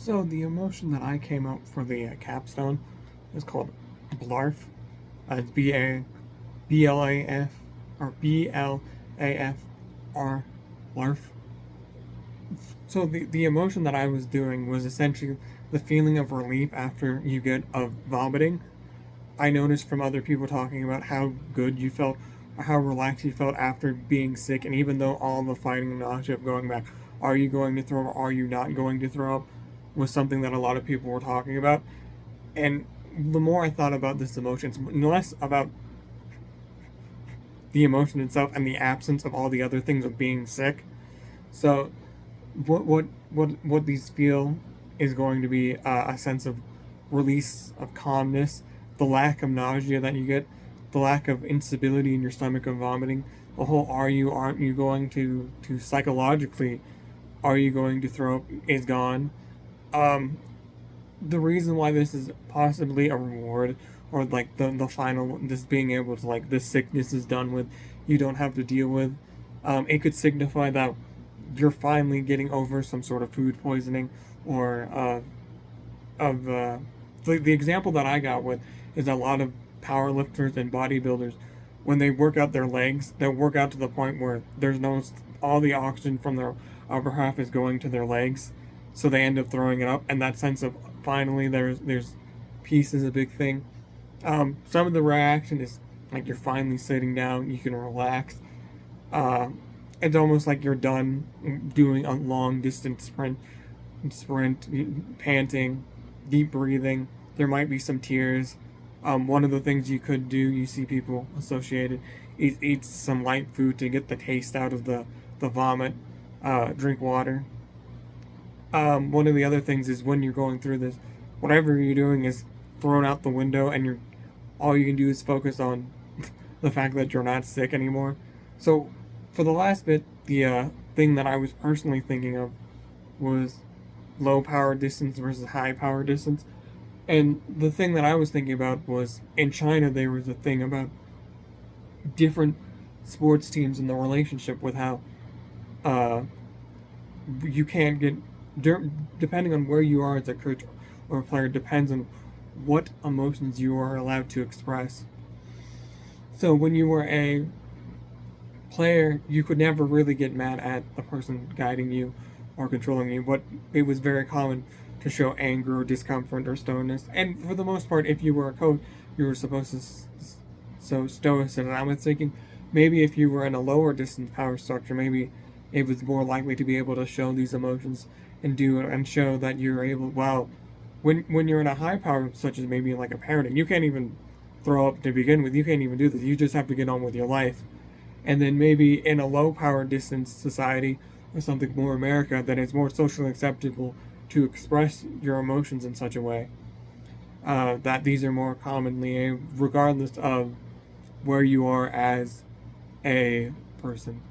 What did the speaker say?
So the emotion that I came up for the capstone is called blarf. It's BLAF or BLAFR, blarf. So the emotion that I was doing was essentially the feeling of relief after you get of vomiting. I noticed from other people talking about how good you felt, or how relaxed you felt after being sick, and even though all the fighting and nausea of going back, are you going to throw up, are you not going to throw up, was something that a lot of people were talking about. And the more I thought about this emotion, it's less about the emotion itself and the absence of all the other things of being sick. So what these feel is going to be a sense of release, of calmness, the lack of nausea that you get, the lack of instability in your stomach of vomiting, the whole are you, aren't you going to psychologically, are you going to throw up is gone. um the reason why this is possibly a reward, or like the final, this being able to, like, this sickness is done with, you don't have to deal with, it could signify that you're finally getting over some sort of food poisoning, or of the example that I got with is a lot of powerlifters and bodybuilders, when they work out their legs, they'll work out to the point where there's no, all the oxygen from their upper half is going to their legs, so they end up throwing it up, and that sense of finally there's peace is a big thing. Some of the reaction is like you're finally sitting down, you can relax. uh, it's almost like you're done doing a long distance sprint, panting, deep breathing. There might be some tears. One of the things you could do, you see people associated, is eat some light food to get the taste out of the vomit. Drink water. One of the other things is when you're going through this, whatever you're doing is thrown out the window, and you're all you can do is focus on the fact that you're not sick anymore. So, for the last bit, the thing that I was personally thinking of was low power distance versus high power distance. And the thing that I was thinking about was, in China there was a thing about different sports teams and the relationship with how uh, you can't get, depending on where you are as a coach or a player, depends on what emotions you are allowed to express. So when you were a player, you could never really get mad at the person guiding you or controlling you, but it was very common to show anger or discomfort or stoneness. And for the most part, if you were a coach, you were supposed to so stoicism. And I was thinking, maybe if you were in a lower distance power structure, maybe it was more likely to be able to show these emotions and do it, and show that you're able. Well, when you're in a high power, such as maybe like a parent, and you can't even throw up to begin with, you can't even do this. You just have to get on with your life. And then maybe in a low power distance society, or something more America, that it's more socially acceptable to express your emotions in such a way that these are more commonly, regardless of where you are as a person.